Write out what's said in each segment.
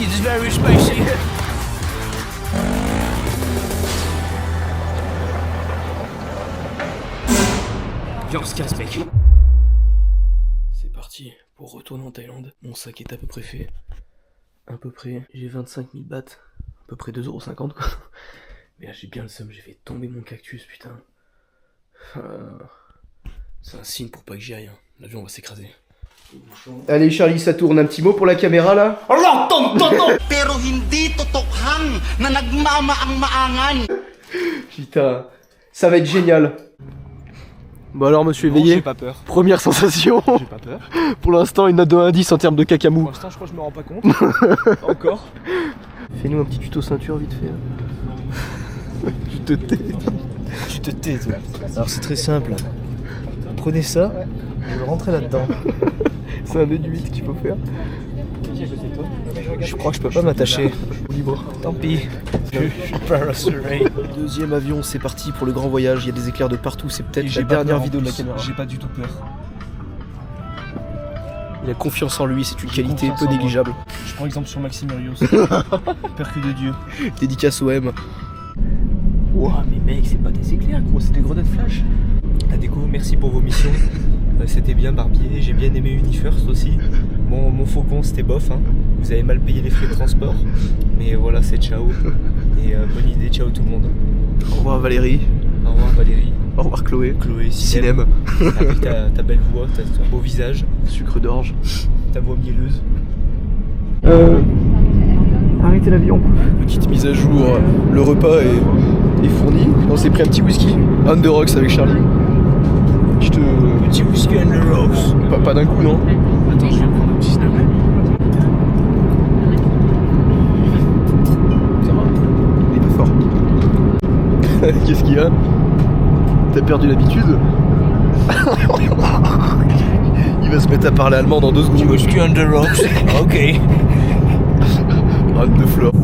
is very spicy. Viens, on se casse, mec. C'est parti pour retourner en Thaïlande. Mon sac est à peu près fait. À peu près, j'ai 25 000 bahts. À peu près 2,50 € quoi. Mais là j'ai bien le seum, j'ai fait tomber mon cactus, putain. C'est un signe pour pas que j'y aille. Hein. L'avion va s'écraser. Allez Charlie, ça tourne. Un petit mot pour la caméra là. Putain, ça va être génial. Bon alors monsieur éveillé, j'ai pas peur. Première sensation. J'ai pas peur. Pour l'instant une note de 1 à 10 en termes de cacamou. Pour l'instant je crois que je me rends pas compte. Encore. Fais-nous un petit tuto ceinture vite fait. Tu te tais. Tu te tais toi. Alors c'est très simple. Prenez ça, vous le rentrez là-dedans. C'est un nœud du 8 qu'il faut faire. Je crois que je peux pas m'attacher. Libre. Tant pis. Je suis pas rassuré. Deuxième avion, c'est parti pour le grand voyage. Il y a des éclairs de partout, c'est peut-être la dernière vidéo de la caméra. J'ai pas du tout peur. Il a confiance en lui, c'est une qualité peu négligeable. Je prends exemple sur Maxime Urios. Père que de Dieu. Dédicace au M. Ouah mais mec, c'est pas des éclairs gros, c'est des grenades flash. La déco, merci pour vos missions. C'était bien Barbier, j'ai bien aimé Unifirst aussi. Bon, mon faucon c'était bof, hein. Vous avez mal payé les frais de transport. Mais voilà, c'est ciao. Et bonne idée, ciao tout le monde. Au revoir Valérie. Au revoir Valérie. Au revoir Chloé. Chloé, Cinem. Avec ta belle voix, ton beau visage. Sucre d'orge. Ta voix mielleuse. Arrêtez l'avion. Petite mise à jour, le repas est fourni. On s'est pris un petit whisky. On the rocks avec Charlie. Je te... Petit whisky and the rocks. Pas d'un coup, non? Attends, je vais prendre un petit snap. Ça va? Il est pas fort. Qu'est-ce qu'il y a? T'as perdu l'habitude? Il va se mettre à parler allemand dans 2 secondes. Petit whisky and the rocks. Ok. On the floor. Bon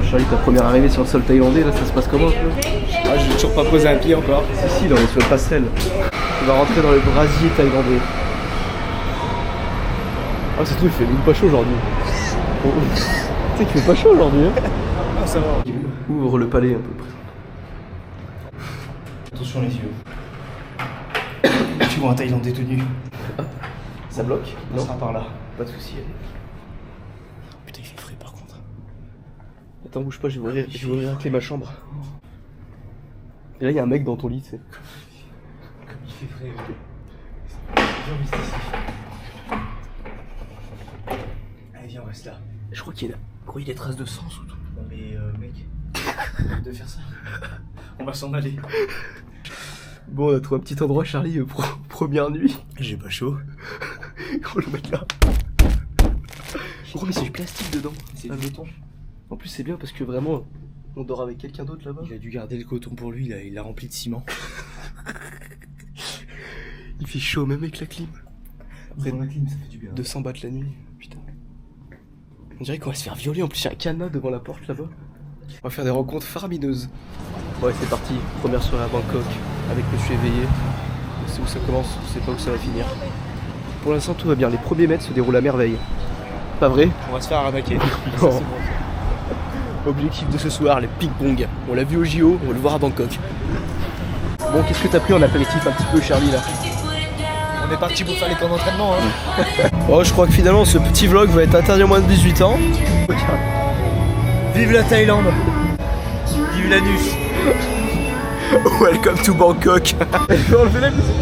Charlie, ta première arrivée sur le sol thaïlandais, là ça se passe comment? Ah, j'ai toujours pas posé un pied encore. Si, là on est sur le pastel. On va rentrer dans le brasier thaïlandais. Ah c'est tout, il fait même pas chaud aujourd'hui. Tu sais qu'il fait pas chaud aujourd'hui hein. Ah ça va. Ouvre le palais un peu. Attention les yeux. Tu vois un Thaïlandais tout nu. Ça bloque? On sera par là. Pas de soucis. Putain il fait frais par contre. Attends, bouge pas, je vais ouvrir la clé ma chambre. Et là il y a un mec dans ton lit, tu sais. Comme il fait frais. Viens, reste ici. Allez viens, on reste là. Je crois qu'il y a des traces de sang sous tout. Non mais mec, arrête de faire ça. On va s'en aller. Bon, on a trouvé un petit endroit, Charlie, première nuit. J'ai pas chaud. On le met là. Oh, mais c'est du plastique dedans. C'est du béton. En plus, c'est bien parce que vraiment, on dort avec quelqu'un d'autre là-bas. Il a dû garder le coton pour lui, il l'a rempli de ciment. Il fait chaud, même avec la clim. Après, la clim, ça fait du bien. 200 bahts la nuit, putain. On dirait qu'on va se faire violer, en plus, il y a un cadenas devant la porte là-bas. On va faire des rencontres faramineuses. Ouais, c'est parti. Première soirée à Bangkok avec Monsieur Éveillé. On sait où ça commence, on sait pas où ça va finir. Pour l'instant, tout va bien. Les premiers mètres se déroulent à merveille. Pas vrai? On va se faire arnaquer. Non. Objectif de ce soir, les ping-pong. On l'a vu au JO, on va le voir à Bangkok. Bon, qu'est-ce que t'as pris en apéritif un petit peu, Charlie, là? On est parti pour faire les camps d'entraînement, hein. Oh, je crois que finalement, ce petit vlog va être interdit à moins de 18 ans. Vive la Thaïlande. Vive l'anus. Welcome to Bangkok. Enlevez la musique.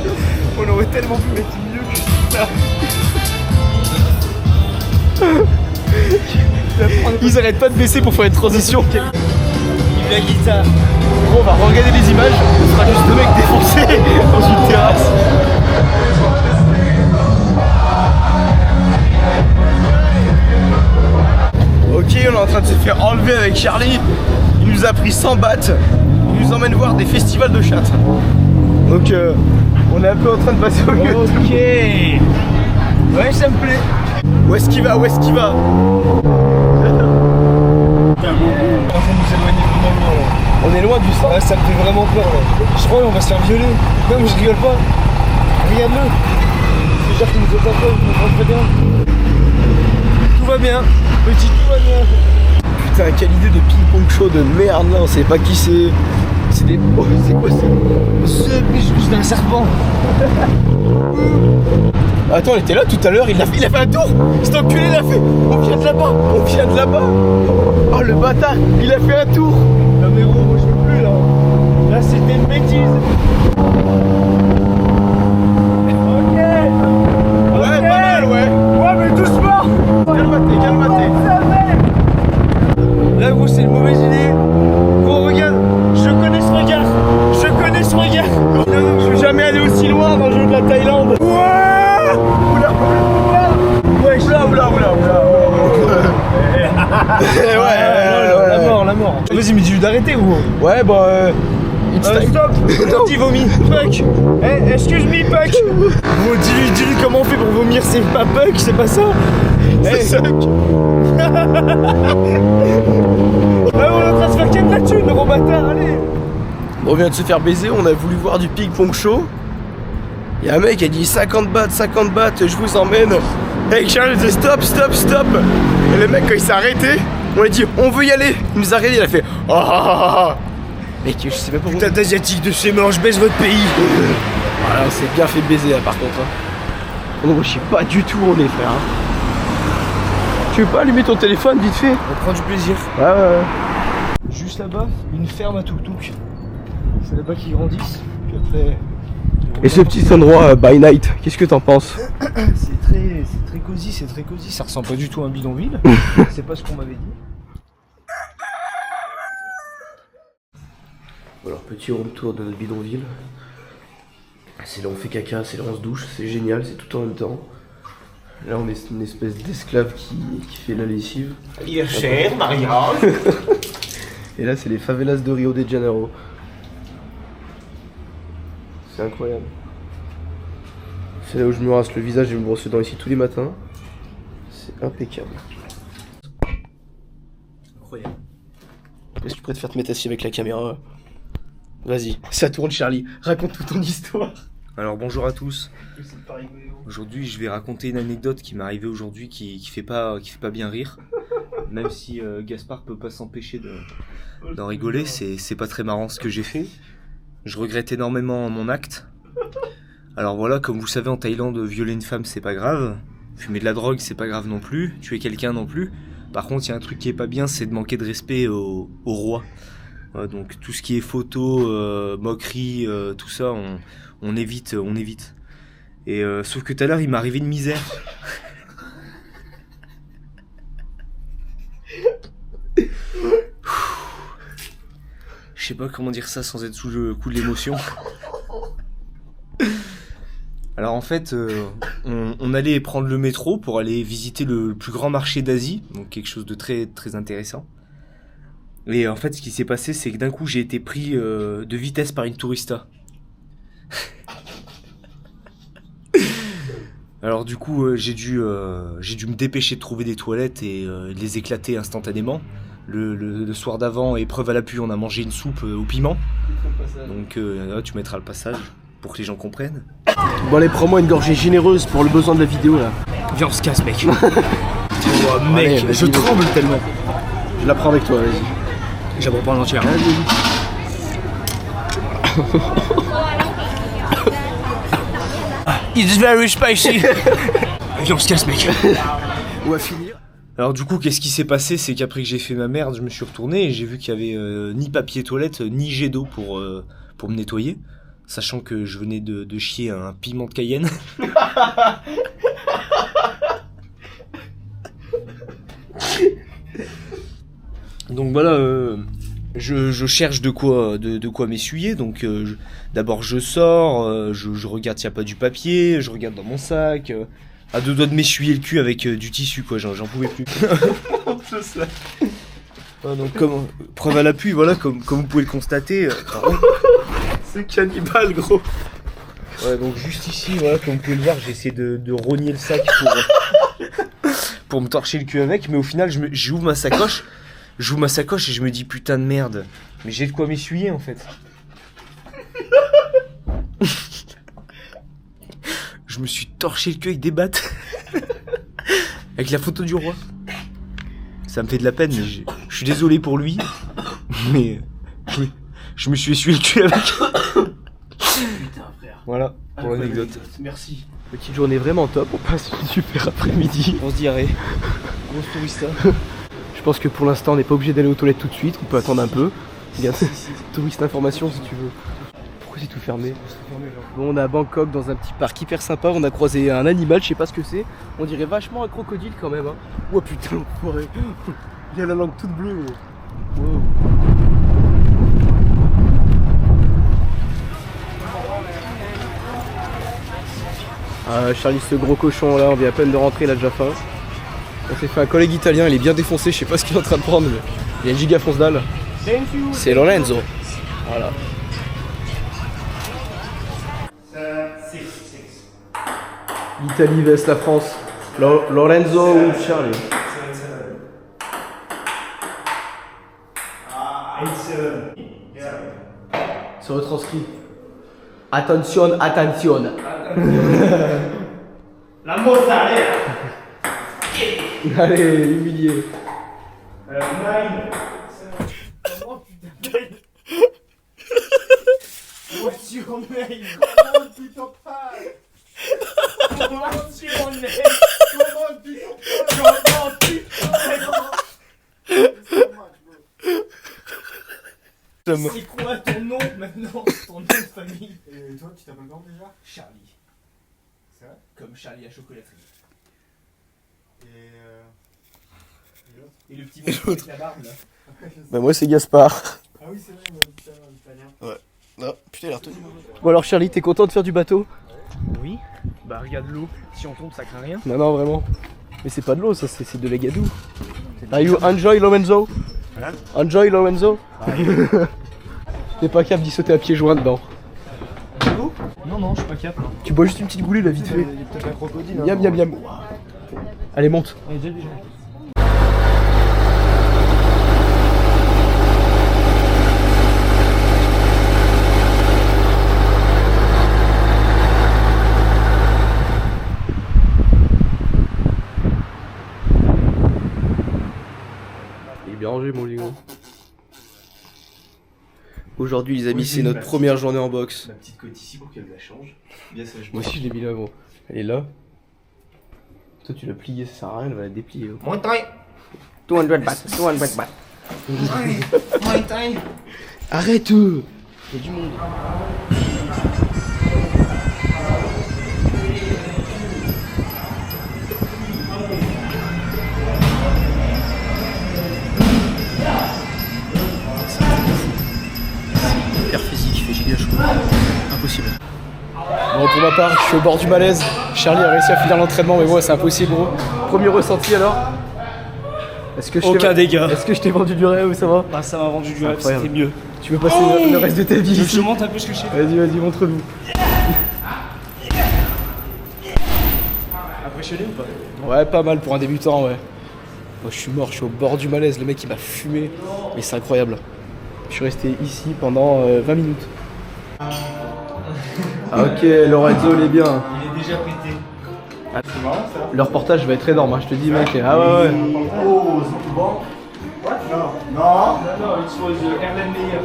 On aurait tellement pu mettre mieux que ça. Ils arrêtent pas de baisser pour faire une transition. Vive la guitare. Bon, on va regarder les images. Ce sera juste 2 mecs défoncés dans une terrasse. Ok, on est en train de se faire enlever avec Charlie. Il nous a pris 100 bahts. Il nous emmène voir des festivals de chattes. Donc on est un peu en train de passer au milieu. Ok. Ouais, ça me plaît. Où est-ce qu'il va? Où est-ce qu'il va? On est en train de nous éloigner vraiment loin là. On est loin du sang. Ouais, ça me fait vraiment peur là. Je crois qu'on va se faire violer. Non mais je rigole pas. Regarde-le. déjà qu'il nous fait un peu, je comprends très bien. Tout va bien, petit, tout va bien. Putain, quelle idée de ping-pong show de merde là, on sait pas qui c'est. C'est des. Oh, c'est quoi ça? C'est un serpent. Attends, il était là tout à l'heure, il a fait un tour. Cet enculé l'a fait. On vient de là-bas, on vient de là-bas. Oh le bâtard, il a fait un tour. Non mais gros, moi je peux plus là. Là c'était une bêtise. Ok. Ouais, pas mal, ouais. Ouais mais doucement. Calme-toi. Là gros c'est une mauvaise idée. Gros regarde, je connais ce regard. Je suis jamais allé aussi loin dans le jeu de la Thaïlande. Ouais. La mort. Vas-y mais dis-lui d'arrêter gros. Ouais, bah. Stop. Dis vomi. Puck. Excuse me Puck. Gros dis-lui comment on fait pour vomir. C'est pas Puck, c'est pas ça. C'est ça. Ah, on est en train de se faire ken la thune, gros bâtard, allez. On vient de se faire baiser, on a voulu voir du ping-pong show. Y'a un mec qui a dit 50 bahts, je vous emmène. Hey Charles, stop. Et le mec quand il s'est arrêté, on lui a dit on veut y aller. Il nous a regardé, il a fait oh. Mec, je sais même pas pourquoi. Putain d'asiatique de chez mort, je baisse votre pays. Voilà, on s'est bien fait baiser là par contre. Non, je sais pas du tout où on est frère. Tu veux pas allumer ton téléphone vite fait? On prend du plaisir. Ouais. Juste là-bas, une ferme à tuk-tuk. C'est là-bas qu'ils grandissent. Puis après. Et ce petit endroit by night, qu'est-ce que t'en penses? C'est très cosy, Ça ressemble pas du tout à un bidonville. C'est pas ce qu'on m'avait dit. Alors, petit room tour de notre bidonville. C'est là où on fait caca, c'est là où on se douche, c'est génial, c'est tout en même temps. Là, on est une espèce d'esclave qui fait la lessive. Il est cher, Maria. Et là, c'est les favelas de Rio de Janeiro. C'est incroyable. C'est là où je me rase le visage et me brosse les dents ici tous les matins. C'est impeccable. Incroyable. Est-ce que tu préfères te mettre assis avec la caméra? Vas-y, ça tourne Charlie, raconte toute ton histoire. Alors bonjour à tous. Aujourd'hui je vais raconter une anecdote qui m'est arrivée aujourd'hui qui fait pas bien rire. Même si Gaspard peut pas s'empêcher d'en rigoler, c'est pas très marrant ce que j'ai fait. Je regrette énormément mon acte. Alors voilà, comme vous savez en Thaïlande, violer une femme c'est pas grave. Fumer de la drogue c'est pas grave non plus. Tuer quelqu'un non plus. Par contre il y a un truc qui est pas bien, c'est de manquer de respect au roi. Donc tout ce qui est photo, moquerie, tout ça, on évite. Et sauf que tout à l'heure, il m'est arrivé une misère. Je sais pas comment dire ça sans être sous le coup de l'émotion. Alors en fait, on allait prendre le métro pour aller visiter le plus grand marché d'Asie, donc quelque chose de très très intéressant. Et en fait, ce qui s'est passé, c'est que d'un coup, j'ai été pris de vitesse par une tourista. Alors du coup, j'ai dû me dépêcher de trouver des toilettes et de les éclater instantanément. Le soir d'avant, épreuve à l'appui, on a mangé une soupe au piment. Donc là, tu mettras le passage pour que les gens comprennent. Bon allez, prends-moi une gorgée généreuse pour le besoin de la vidéo là. Viens, on se casse, mec. Oh, mec, Allez, vas-y, je vas-y. tremble tellement. Je la prends avec toi, vas-y. J'aimerais pas l'entière. It's very spicy. Viens, on se casse, mec. On va finir. Alors du coup, qu'est-ce qui s'est passé? C'est qu'après que j'ai fait ma merde, je me suis retourné et j'ai vu qu'il y avait ni papier toilette, ni jet d'eau pour me nettoyer. Sachant que je venais de chier un piment de Cayenne. Donc voilà, je cherche de quoi m'essuyer. Donc d'abord je sors, je regarde s'il n'y a pas du papier, je regarde dans mon sac. À deux doigts de m'essuyer le cul avec du tissu, quoi, j'en pouvais plus. Ouais, donc comme preuve à l'appui, voilà, comme vous pouvez le constater. C'est cannibale, gros. Ouais, donc juste ici, voilà, comme vous pouvez le voir, j'ai essayé de rogner le sac pour me torcher le cul avec, mais au final, j'ouvre ma sacoche et je me dis putain de merde, mais j'ai de quoi m'essuyer en fait. Je je me suis torché le cul avec des battes. Avec la photo du roi. Ça me fait de la peine, mais je suis désolé pour lui. Mais je me suis essuyé le cul avec. Putain, frère. Voilà, pour l'anecdote. Merci. Petite journée vraiment top, on passe une super après-midi. On se dirait. Grosse tourista. Je pense que pour l'instant on n'est pas obligé d'aller aux toilettes tout de suite, on peut attendre un peu. Regarde, touriste information si tu veux. Pourquoi c'est tout fermé? Bon, on est à Bangkok dans un petit parc hyper sympa, on a croisé un animal, je sais pas ce que c'est. On dirait vachement un crocodile quand même. Hein. Oh putain, l'enfoiré. Il a la langue toute bleue. Wow. Ah, Charlie, ce gros cochon là, on vient à peine de rentrer, il a déjà faim. On s'est fait un collègue italien, il est bien défoncé, je sais pas ce qu'il est en train de prendre, mais il y a une giga fonce dalle. C'est Lorenzo. Voilà. L'Italie vs la France. Lorenzo ou Charlie? C'est retranscrit. Attention, attention. La mozzarella. Allez, humilié. What's your name? Comment tu t'en parles? What's your name? Comment tu t'en parles? Comment tu t'en parles? C'est quoi ton nom maintenant? Ton nom de famille? Et toi, tu t'appelles comment déjà? Charlie. C'est vrai? Comme Charlie à chocolaterie. Et le petit mec avec la barbe là. Bah moi c'est Gaspard. Ah oui, c'est vrai, on a dit ça en italien. Ouais. Non, putain, il a retenu. Bon alors Charlie, t'es content de faire du bateau? Oui. Bah regarde l'eau. Si on tombe, ça craint rien. Non, non, vraiment. Mais c'est pas de l'eau, ça, c'est de l'égadou. Are you enjoy Lorenzo? Hein? Enjoy Lorenzo? T'es pas capable d'y sauter à pieds joints dedans. Non, non, je suis pas capable. Tu bois juste une petite goulée là, vite fait. Il y a peut-être un crocodile. Miam, miam, miam. Allez, monte. Déjà. Il est bien rangé, mon ligon. Aujourd'hui, les amis, c'est notre première journée en boxe. Ma petite côte ici pour qu'elle la change. Bien ça, je Moi aussi, je l'ai mis là, gros. Elle est là. Toi, tu l'as pliée, ça sert à rien, elle va la déplier. Gros. Mon taille. 200 bahts, 200 bahts. Mon taille. Arrête! Il y a du monde. Hyper physique, il fait giga chaud. Impossible. Bon, pour ma part, je suis au bord du malaise. Charlie a réussi à finir l'entraînement, mais moi, c'est impossible, gros. Premier ressenti alors? Est-ce que je Aucun dégât. Est-ce que je t'ai vendu du rêve ou ça va? Bah ça m'a rendu du rêve, Incroyable. c'était mieux. Tu veux passer le reste de ta vie Je ici? te montre un peu ce que je sais. Vas-y, vas-y, montre-nous. Impressionné ou pas? Ouais, pas mal pour un débutant, ouais. Moi, je suis mort, je suis au bord du malaise. Le mec, il m'a fumé. Mais c'est incroyable. Je suis resté ici pendant 20 minutes. Ah, ok, Lorenzo, il est bien. Il est déjà pété. Le reportage va être énorme, hein, je te dis, mec. Ah ouais, ouais. Oh, c'est tout bon? What? Non. Non, it was Erlen Meyer.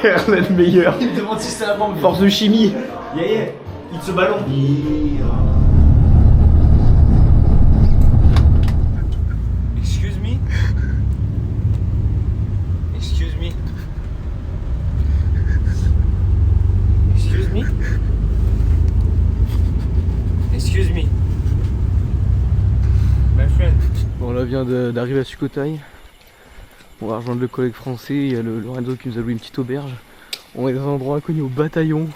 Erlen Meyer. Il me demande si c'est la banque. Force de chimie. Yeah. Il se ballon. Excuse me. Excuse me. Excuse me. Excuse me. My friend. Bon, là, vient d'arriver à Sukhothai. On va rejoindre le collègue français. Il y a le Lorenzo qui nous a loué une petite auberge. On est dans un endroit inconnu au bataillon.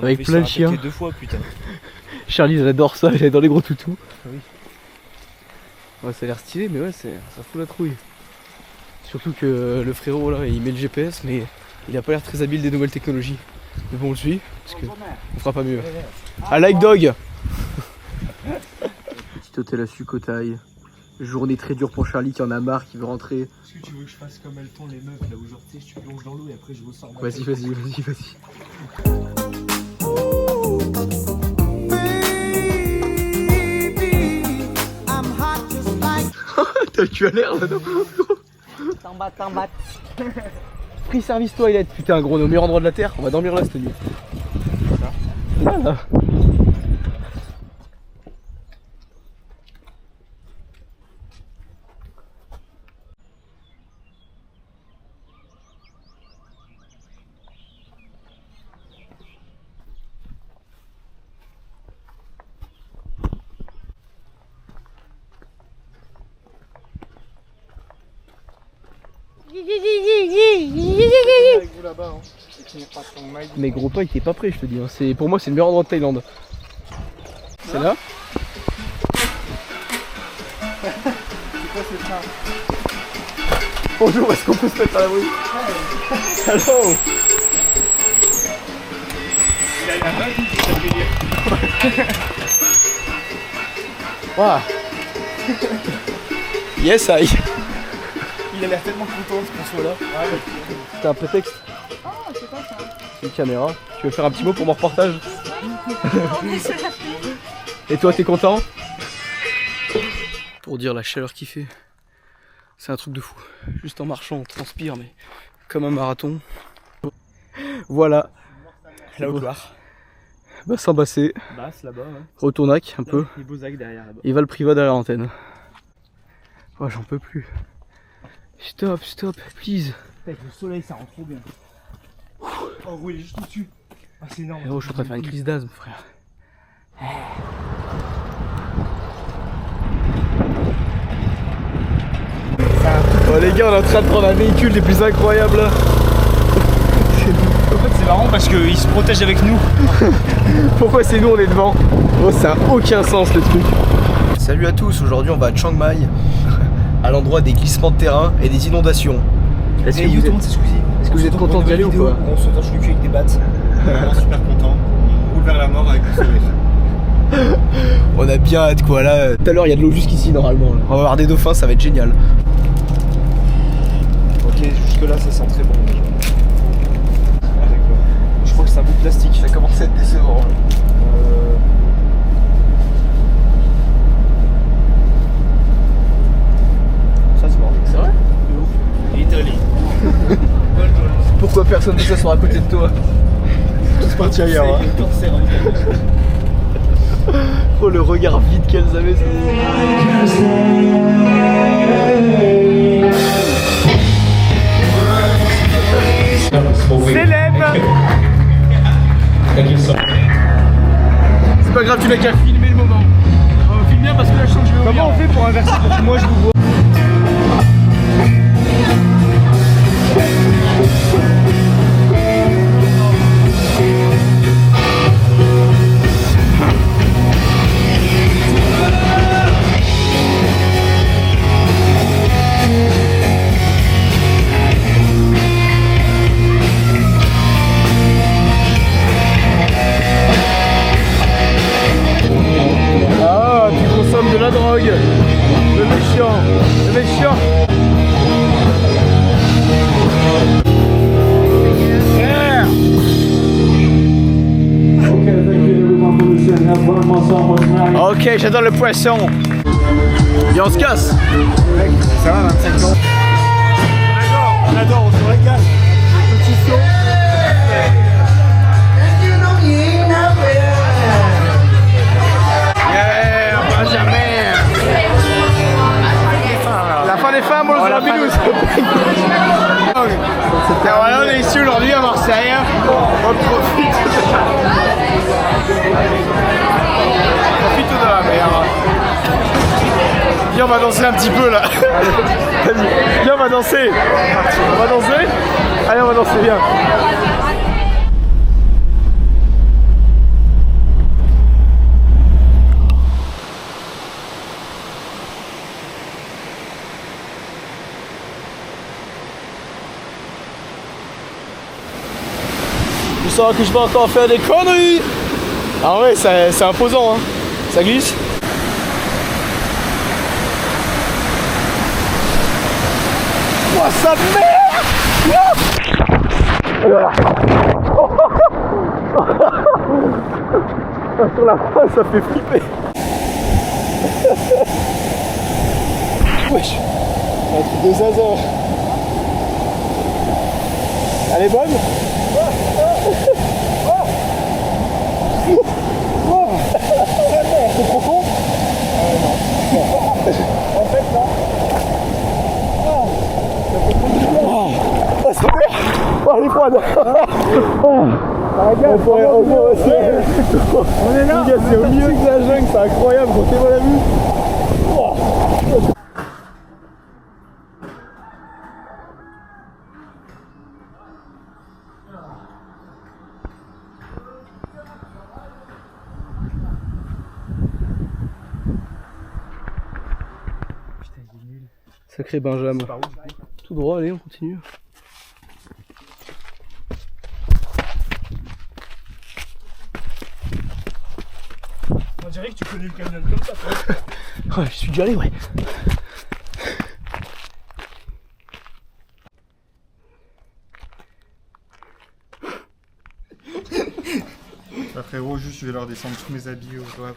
Avec plein de chiens. 2 fois, putain. Charlie, elle adore ça, elle est dans les gros toutous. Oui. Ouais, ça a l'air stylé, mais ouais, ça fout la trouille. Surtout que le frérot là, il met le GPS, mais il a pas l'air très habile des nouvelles technologies. Mais bon, on le suit, parce que on fera pas mieux. I like dog. Petit hôtel à Sukhothai. Journée très dure pour Charlie qui en a marre, qui veut rentrer. Est-ce que tu veux que je fasse comme elles font les meufs là où genre tu sais, je plonge dans l'eau et après je ressors. Vas-y, vas-y, vas-y, vas-y. T'as le cul à l'air là, non? T'embattes. Free service toilette, putain, gros, au meilleur endroit de la terre. On va dormir là cette nuit. Voilà. Avec vous là-bas, hein. Et finir par son mail. Mais gros pas, il était pas prêt, je te dis. Hein. Pour moi, c'est le meilleur endroit de Thaïlande. C'est là? C'est quoi ce train? Bonjour, est-ce qu'on peut se mettre à l'abri? Hello. Il a la main qui dit ça veut dire. Waouh. Yes, I. Il a l'air tellement content de qu'on soit là. Ouais, T'as un prétexte? Oh, c'est quoi ça? C'est une caméra. Tu veux faire un petit mot pour mon reportage? Et toi, t'es content? Pour dire la chaleur qu'il fait, c'est un truc de fou. Juste en marchant, on transpire, mais comme un marathon. Voilà. Là au couloir. Bassin bassé, Basse là-bas, ouais. retournac un peu. Les beaux actes derrière là-bas. Et va le priva derrière l'antenne. Oh, j'en peux plus. Stop, please. Avec le soleil, ça rend trop bien. Oh, oui, il est juste au-dessus. Ah, c'est énorme. Oh, je suis en train de faire une crise d'asthme, frère. Oh les gars, on est en train de prendre un véhicule des plus incroyables là. En fait, c'est marrant parce qu'ils se protègent avec nous. Pourquoi c'est nous on est devant? Oh, ça a aucun sens le truc. Salut à tous, aujourd'hui on va à Chiang Mai, à l'endroit des glissements de terrain et des inondations. Est-ce que, vous êtes content d'y aller ou pas? On se torche le cul avec des battes. Vraiment super content. On roule vers la mort avec le sourire. On a bien hâte quoi là. Tout à l'heure il y a de l'eau jusqu'ici normalement. On va avoir des dauphins, ça va être génial. Ok, jusque là ça sent très bon. Ah, d'accord. Je crois que c'est un bout de plastique. Ça commence à être décevant. Ça c'est bon. C'est vrai? Italie. Pourquoi personne ne s'assoit à côté de toi? Tous partis ailleurs. Hein. Cancer en Italie. Oh le regard vide qu'elles avaient. C'est pas grave, tu n'as qu'à filmer le moment. On filme bien parce que là je sens que je vais Comment on fait pour inverser pour que moi je vous vois? Ah, tu consommes de la drogue. Le méchant. Le méchant. Yeah. Ok, j'adore le poisson. Et on se casse. Ça va, 25 ans. On adore, on se régale. Petit saut. Yeah, Benjamin. La fin des femmes, on la binous. Voilà, on est ici aujourd'hui à Marseille. On profite. On profite de la mer. Viens, on va danser un petit peu là. Vas-y, viens, on va danser. On va danser. Allez, on va danser, viens. Je sens que je vais encore faire des conneries. Ah ouais, c'est imposant, hein. Ça glisse. Oh, sa mère. Sur la fin, ça fait flipper. Wesh. Un truc de zaza. Elle est bonne? C'est trop con? Non. En fait, non. C'est bien. Oh, elle est froide. On est là. C'est au milieu de la jungle, c'est incroyable. Comptez-moi la vue. Sacré Benjamin. Tout droit, allez, on continue. On dirait que tu connais le canyon comme ça, toi. Ouais, je suis déjà allé, ouais. Bah frérot, juste je vais leur descendre tous mes habits au doigt.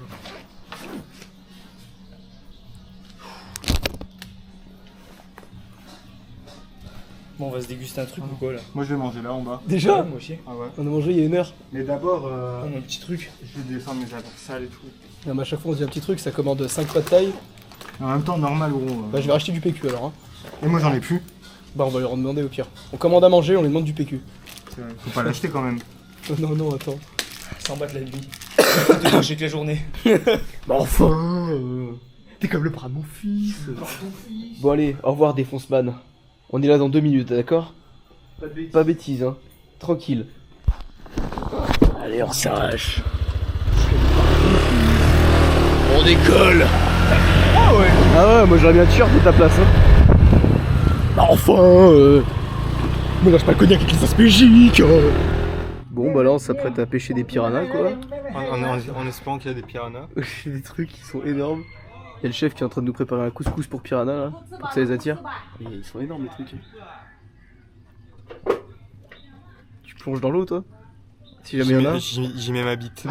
Bon, on va se déguster un truc ou quoi là? Moi je vais manger là en bas. Déjà? Moi aussi. Ah ouais. On a mangé il y a 1 heure. Mais d'abord, On a un petit truc. je vais descendre mes affaires sales et tout. Non, mais à chaque fois on se dit un petit truc, ça commande 5 pas de taille. En même temps, normal gros. Bah, je vais racheter du PQ alors. Hein. Et moi j'en ai plus. Bah, on va leur demander au pire. On commande à manger, on lui demande du PQ. C'est vrai. Faut pas l'acheter quand même. Oh, non, non, attends. S'en battre la vie. T'es couché que la journée. Bah, enfin t'es comme le bras de mon fils. Bon, allez, au revoir, Défonceman. On est là dans 2 minutes, d'accord? Pas bêtise, hein. Tranquille. Allez, on s'arrache. On décolle. Ah ouais. Ah ouais, moi j'aurais bien un t-shirt de ta place, hein. Bah enfin me lâche pas le cognac avec les aspégiques. Bon bah là on s'apprête à pêcher des piranhas quoi. En espérant qu'il y a des piranhas. Des trucs qui sont énormes. Il y a le chef qui est en train de nous préparer un couscous pour piranha là, pour que ça les attire. Et ils sont énormes les trucs. Tu plonges dans l'eau toi? Si jamais il y en a. J'y mets ma bite.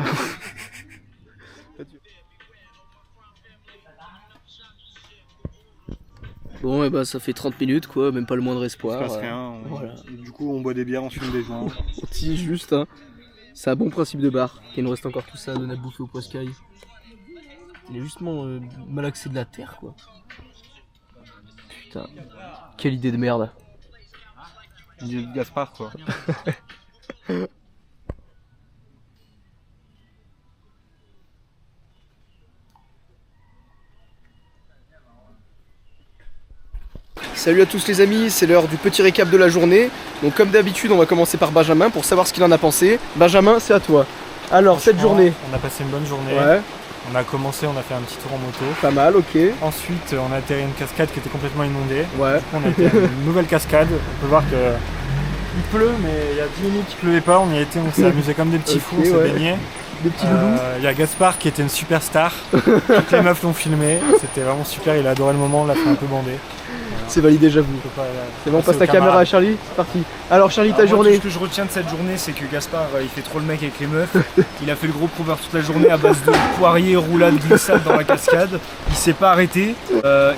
Bon et bah ça fait 30 minutes quoi, même pas le moindre Il espoir. se passe rien. Voilà. Du coup, on boit des bières, on fume des joints. On tire juste hein. C'est un bon principe de bar. Il nous reste encore tout ça à donner à bouffer au poiscaille. Il est justement malaxé de la terre quoi. Putain. Quelle idée de merde. Il Gaspard quoi. Salut à tous les amis, c'est l'heure du petit récap de la journée. Donc comme d'habitude on va commencer par Benjamin pour savoir ce qu'il en a pensé. Benjamin c'est à toi. Alors cette journée. On a passé une bonne journée. Ouais, On a commencé, on a fait un petit tour en moto. pas mal, ok. Ensuite, on a atterri une cascade qui était complètement inondée. Ouais. On a été à une nouvelle cascade. On peut voir que il pleut, mais il y a 10 minutes qu'il pleuvait pas. On y a été, on s'est amusé comme des petits Ok, fous, on s'est ouais. baigné. Des petits loulous. Il y a Gaspard qui était une superstar. Toutes les meufs l'ont filmé. C'était vraiment super. Il a adoré le moment. On l'a fait un peu bander. C'est validé j'avoue. On peut pas, C'est bon, on passer passe aux ta caméra à camarades. Charlie, c'est parti. Alors Charlie, ta Alors, moi, journée. tout ce que je retiens de cette journée, c'est que Gaspard, il fait trop le mec avec les meufs. Il a fait le gros proverbe toute la journée à base de poirier, roulade, glissade dans la cascade. Il s'est pas arrêté.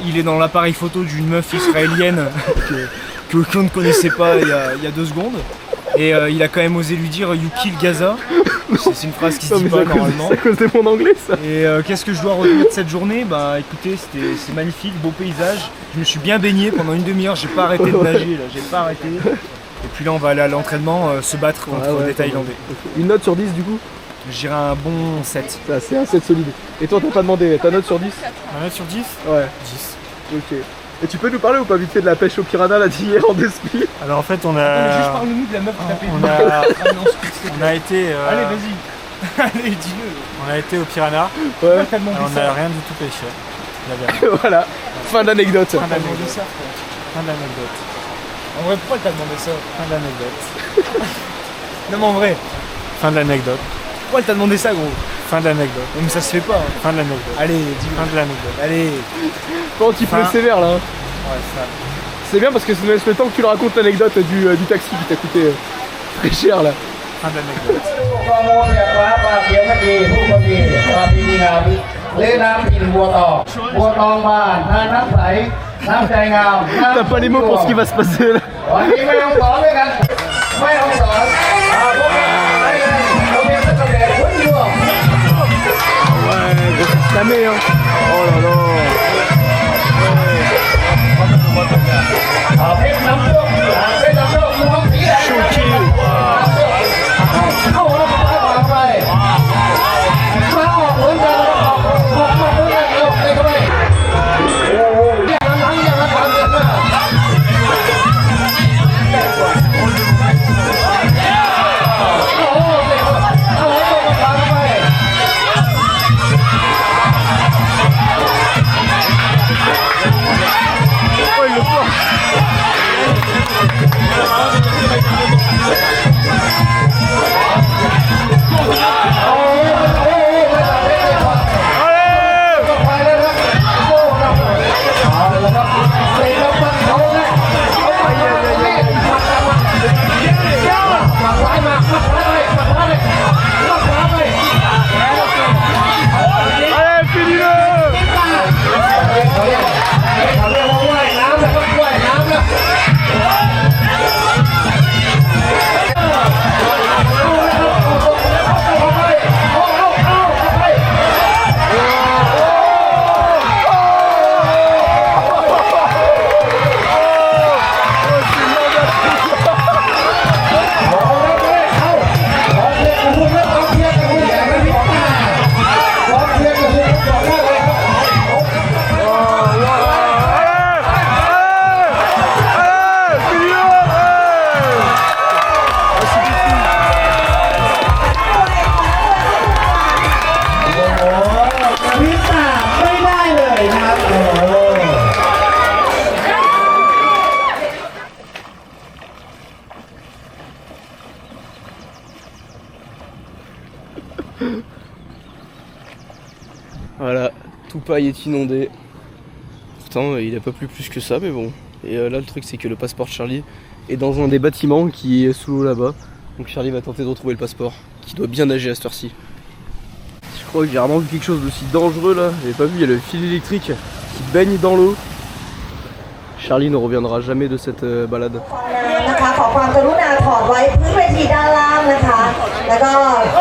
Il est dans l'appareil photo d'une meuf israélienne qu'on ne connaissait pas il y a 2 secondes. Et il a quand même osé lui dire You kill Gaza. C'est une phrase qui se Non, dit mais pas c'est normalement. à cause de mon anglais ça. Et qu'est-ce que je dois retenir de cette journée? Bah écoutez, c'est magnifique, beau paysage. Je me suis bien baigné pendant une demi-heure, j'ai pas arrêté de nager là, j'ai pas arrêté. Et puis là on va aller à l'entraînement se battre contre Ouais, des Thaïlandais. Une note sur 10 du coup? J'irai un bon 7. Ça, c'est un 7 solide. Et toi t'as pas demandé, ta note sur 10? Un note sur 10 Ouais, 10. ok. Et tu peux nous parler ou pas vite fait de la pêche au piranha là d'hier en Despi? Alors en fait, on Juste a. parle-nous de la meuf qui t'a payé. On a, on a été. Allez vas-y. Allez dis-le. On a été au Piranha. Ouais, T'as demandé On ça. n'a rien du tout pêché. Il y avait rien. voilà. Fin de l'anecdote. Fin T'as demandé d'anecdote. ça frère. Fin d'anecdote. En vrai pourquoi t'as demandé ça? Fin d'anecdote. Non mais en vrai, Fin d'anecdote. pourquoi t'as demandé ça gros? Fin d'anecdote. Non mais ça se fait pas. Hein. Fin d'anecdote. Allez dis-le. Fin de l'anecdote. Allez. Bon, tu pleut Fin. sévère là. Hein. Ouais, ça. C'est bien parce que ça nous laisse le temps que tu le racontes l'anecdote du taxi qui t'a coûté très cher là. Fin d'anecdote. ข้อมูลเนี่ยฟ้าปลาเขียวดีผู้คนดีปลาปีนีนาวิเล่น้ำกินบัวตองบ้านท่าน้ำใส น้ำใจงาม T'as pas les mots pour ce qui va se passer là. วันนี้ไม่ต้องสอนด้วยกัน ไม่ต้องสอนพวกเราเรียนตั้งแต่เด็กคุณอยู่ Ouais, grosse flammée hein. Oh là là. เพชรน้ำส้มเพชรน้ำส้มน้องสีแดงเข้าแล้วไปมาออกเหมือนกันออกมาเหมือนกันออกไปเข้าไปโอ้โหอย่างนั้นอย่างนั้นทำกันนะโอ้โหเอาไว้ตรงกลางไปOh il le porte. Allez, finis-le. 'Voilà, tout paille est inondé. Pourtant, il a pas plu plus que ça, mais bon. Et là, le truc, c'est que le passeport de Charlie est dans un des bâtiments qui est sous l'eau là-bas. Donc Charlie va tenter de retrouver le passeport, qui doit bien nager à cette heure-ci. Je crois que j'ai rarement vu quelque chose d'aussi dangereux là. J'avais pas vu, il y a le fil électrique qui baigne dans l'eau. Charlie ne reviendra jamais de cette balade. นะคะขอความกรุณาถอดไว้พื้นเวทีด้านล่างนะคะแล้วก็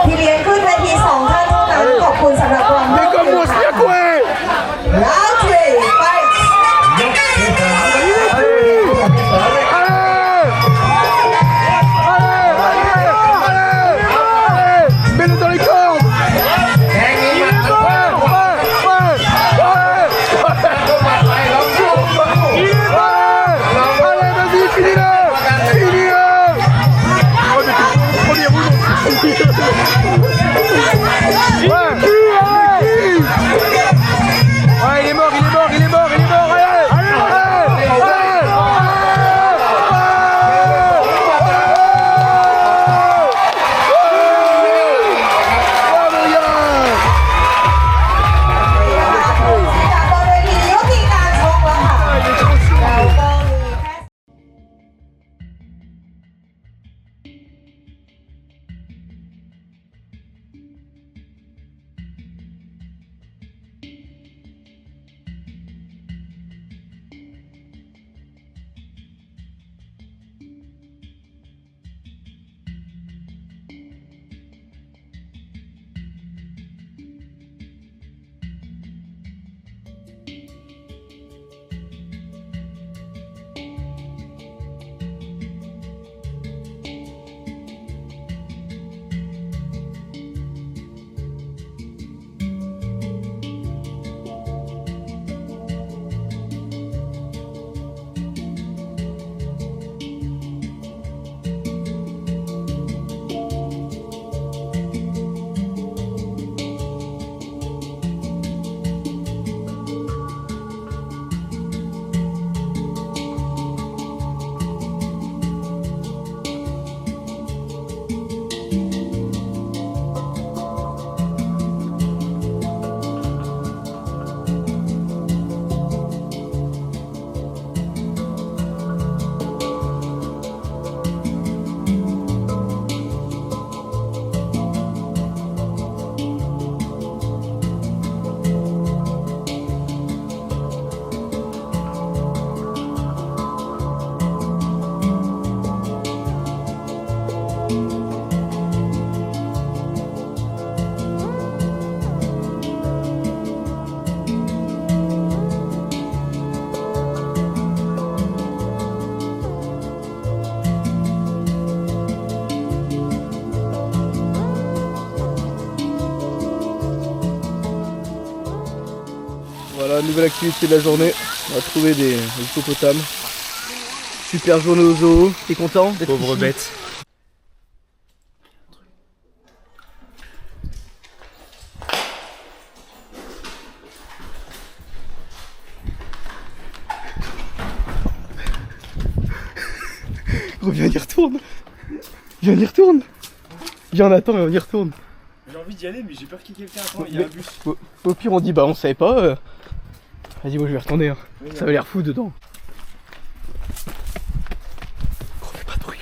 พี่เลี้ยงขึ้นเวที2 ท่านเท่านั้นขอบคุณสำหรับความร่วมมือค่ะแล้วทรีไป Mets-le dans les cordes. Allez, vas-y, finis-le. Finis-le. Voilà, nouvelle activité de la journée. On va trouver des hippopotames. Super journée au zoo. T'es content d'être Pauvre ici? bête. Gros, viens, on y retourne. Viens, on y retourne. Viens, on attend et on y retourne. J'ai envie d'y aller, mais j'ai peur qu'il y ait quelqu'un. Attends, il y a un bus. Au pire, on dit bah on savait pas. Vas-y, moi je vais retourner. Hein. Ça va l'air fou dedans. Gros, fais pas de bruit.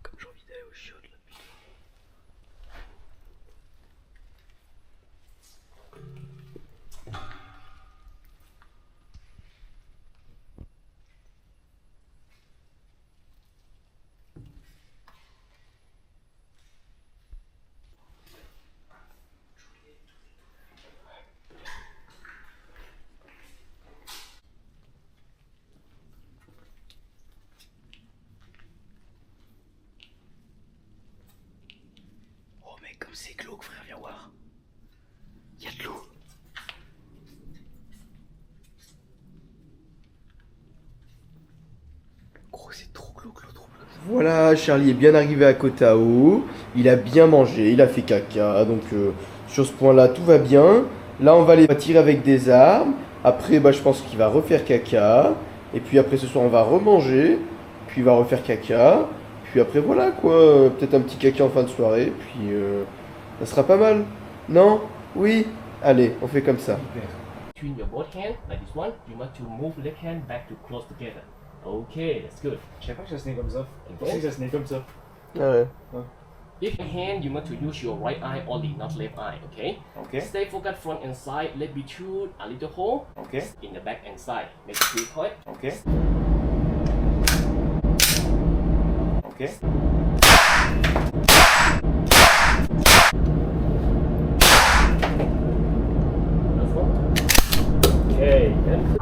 Comme j'ai envie d'aller au chiottes là, putain. Oh mec, comme c'est glauque frère, viens voir. Y'a de l'eau. Gros, c'est trop glauque l'eau, trop glauque. Voilà, Charlie est bien arrivé à Kotao. Il a bien mangé, il a fait caca. Donc sur ce point-là, tout va bien. Là, on va aller tirer avec des armes. Après, bah, je pense qu'il va refaire caca. Et puis après, ce soir, on va remanger. Puis il va refaire caca. Puis après, voilà quoi. Peut-être un petit caca en fin de soirée. Puis ça sera pas mal. Non? Oui? Allez, on fait comme ça. Between your both hands, like this one, you want to move left hand back to close together. Okay, that's good. Je savais pas que ça se tenait comme ça. Je Okay. pensais que ça se tenait comme ça. Ah ouais. If your hand, you want to use your right eye only, not left eye, okay? Ok. Stay focused front and side, let me shoot a little hole Ok. in the back and side. Make it quick quick. Ok. Ok. Last one. Okay, then.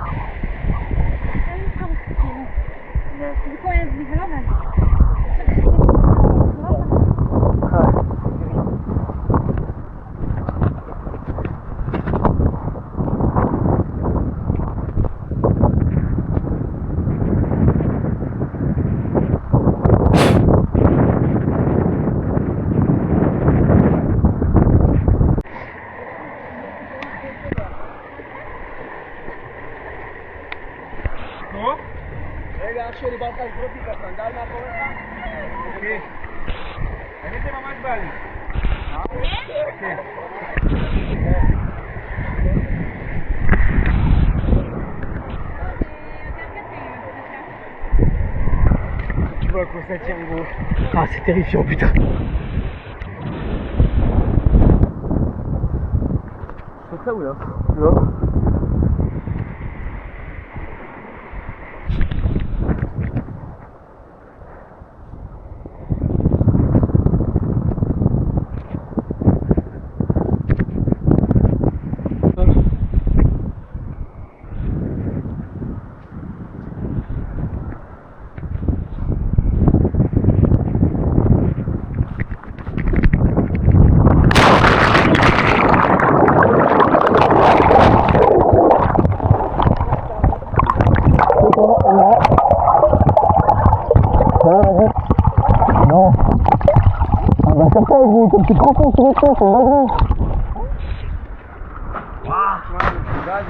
Tu vois à quoi ça tient, gros. Ah, c'est terrifiant, putain. C'est ça ou là? Là. Non. On va faire ça avec vous, comme tu te confonds sur les choses, c'est une dinguerie. Ouais, le gaz.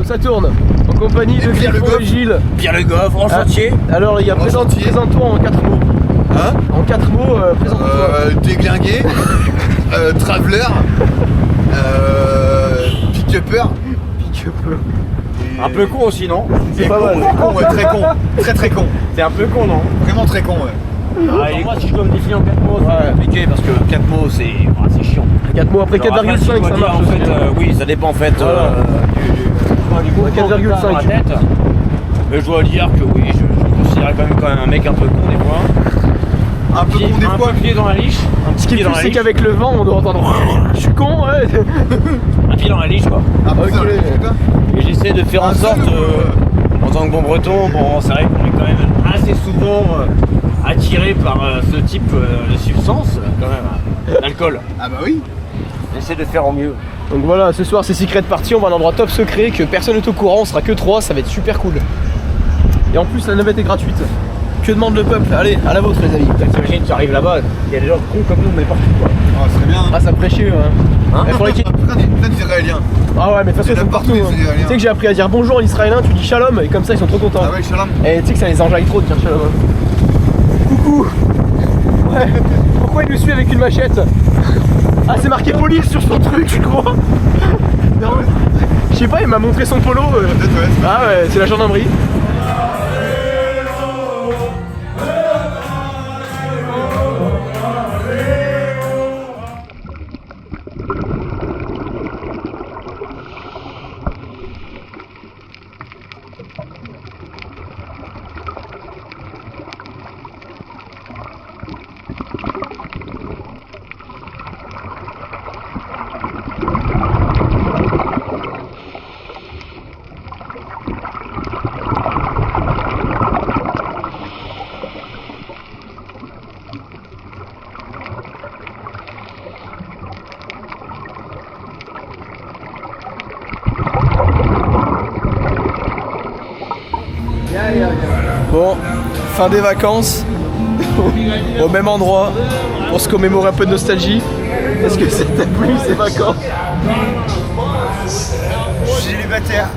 Ça tourne. En compagnie de Griffon et Gilles. Pierre Le Goff, en chantier. Alors les gars, présente-toi en 4 mots. Hein? En 4 mots, présente-toi. Déglingué, traveler, pick-upper. Un peu con aussi, non? C'est pas mal. Con, ouais, très con. Très con. C'est un peu con, non? Vraiment très con, ouais. Moi, si je dois me définir en 4 mots, c'est compliqué parce que 4 mots, c'est chiant. 4 mots après 4,5 ça marche. En fait, oui, ça dépend en fait du mot 4,5. Mais je dois dire que oui, je me considère quand même un mec un peu con des fois. Un peu con des fois. Un pied dans la liche. Ce qui est plus, c'est qu'avec le vent, on doit entendre je suis con, ouais. Un pied dans la liche, quoi. Et j'essaie de faire en sorte, en tant que bon breton, bon, c'est vrai qu'on est quand même assez souvent attiré par ce type de substance, quand même, l'alcool. Ah bah oui. J'essaie de faire au mieux. Donc voilà, ce soir c'est Secret Party, on va à un endroit top secret que personne n'est au courant, on sera que 3, ça va être super cool. Et en plus la navette est gratuite. Que demande le peuple? Allez, à la vôtre les amis. T'imagines, tu arrives là-bas, il y a des gens cons comme nous, mais partout, quoi. Ah, c'est bien. Ah ça me ferait chier, hein. Il faudrait qu'il... Plein d'Israéliens. Ah ouais, mais de toute façon ils sont partout. Hein. Tu sais que j'ai appris à dire bonjour en israélien, tu dis shalom, et comme ça ils sont trop contents. Ah ouais, shalom. Et tu sais que ça les enjaille trop de dire shalom. Coucou. Ouais. Pourquoi il nous suit avec une machette? Ah c'est marqué police sur son truc, je crois. Non. Je sais pas, il m'a montré son polo. Ah ouais, c'est la gendarmerie. Bon, fin des vacances, au même endroit, pour se commémorer un peu de nostalgie. Est-ce que c'était plu ces vacances? Célibataire.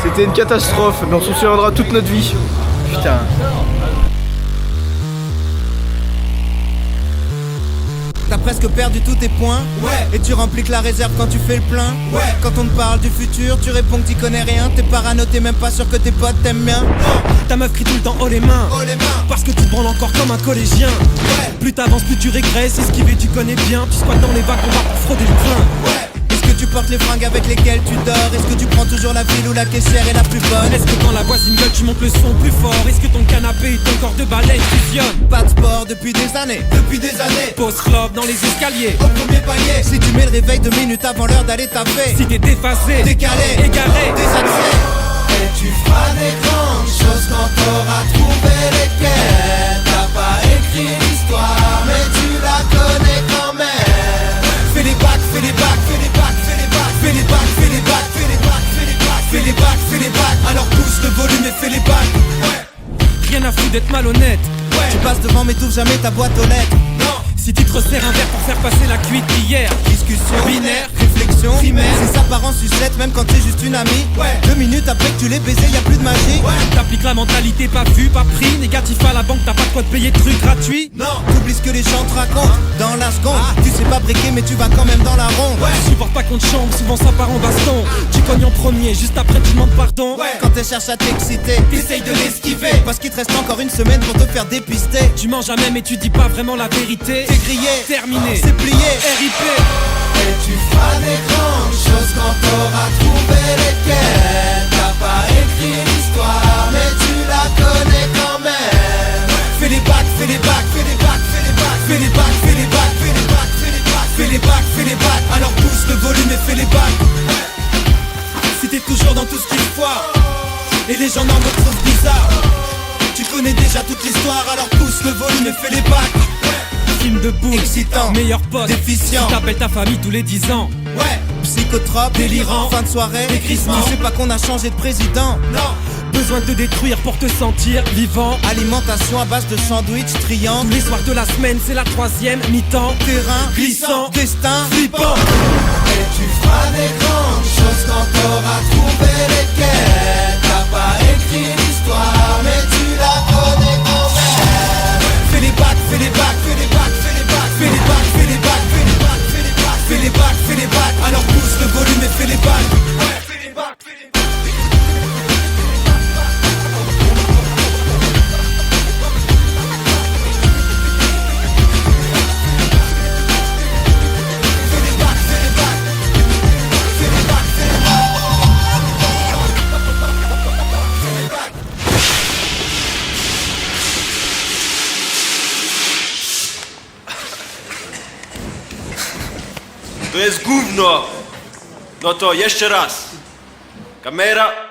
C'était une catastrophe, mais on s'en souviendra toute notre vie. Putain. T'as presque perdu tous tes points, ouais. Et tu remplis que la réserve quand tu fais le plein, ouais. Quand on te parle du futur, tu réponds que t'y connais rien. T'es parano, t'es même pas sûr que tes potes t'aiment bien. Ta meuf crie tout le temps haut les mains, parce que tu te branles encore comme un collégien, ouais. Plus t'avances, plus tu régresses, esquiver tu connais bien. Tu squattes dans les bacs, on va pour frauder le plein, ouais. Est-ce que tu portes les fringues avec lesquelles tu dors? Est-ce que tu prends toujours la ville où la caissière est la plus bonne? Est-ce que quand la voisine gueule tu montes le son plus fort? Est-ce que ton canapé et ton corps de balai fusionnent? Pas de sport depuis des années, Pose club dans les escaliers, au premier palier. Si tu mets le réveil 2 minutes avant l'heure d'aller taper, si t'es déphasé, décalé, égaré, désaxé. Et tu feras des grandes choses quand t'auras trouvé lesquelles. T'as pas écrit l'histoire, mais tu la connais quand même. Fais les bacs, fais les bacs, fais les bacs, fais les bacs, fais les bacs, fais les bacs, fais les bacs, fais les bacs, fais les bacs, fais les bacs. Alors pousse le volume et fais les bacs, ouais. Rien à foutre d'être malhonnête, ouais. Tu passes devant mais t'ouvres jamais ta boîte aux lettres. Non. Si tu te resserres un verre pour faire passer la cuite d'hier. Discussion, binaire, réflexion, primaire. C'est ça part en sucette même quand t'es juste une amie, ouais. 2 minutes après que tu l'aies baisé, y'a plus de magie, ouais. T'appliques la mentalité pas vu, pas pris. Négatif à la banque, t'as pas de quoi te payer de trucs gratuits. Non, t'oublies ce que les gens te racontent dans la seconde, tu sais pas briquer mais tu vas quand même dans la ronde, ouais. Tu supportes pas qu'on te chambre, souvent ça part en baston. Tu cognes en premier, juste après tu demandes pardon, ouais. Quand elle cherche à t'exciter, t'essayes de l'esquiver, parce qu'il te reste encore 1 semaine pour te faire dépister. Tu manges à même et tu dis pas vraiment la vérité. T'es grillé, terminé, c'est plié, RIP. Et tu feras des grandes choses quand t'auras trouvé lesquelles. T'as pas écrit l'histoire, mais tu la connais quand même. Fais les bacs, fais les bacs, fais les bacs, fais les bacs, fais les bacs, fais les bacs, fais les bacs, fais les bacs, fais les bacs, fais les bacs. Alors pousse le volume et fais les bacs. Si t'es toujours dans tout ce qu'il foire et les gens n'en te trouvent bizarre, tu connais déjà toute l'histoire, alors pousse le volume et fais les bacs. Film de boule, excitant, meilleur pote, déficient, tu t'appelles ta famille tous les 10 ans. Ouais, psychotrope, délirant, fin de soirée, décrissement. Tu sais pas qu'on a changé de président? Non. Besoin de te détruire pour te sentir vivant. Alimentation à base de sandwich, triangle. Tous les soirs de la semaine, c'est la 3e mi-temps. Terrain glissant, destin flippant. Et tu feras des grands To jest gówno. No to jeszcze raz. Kamera.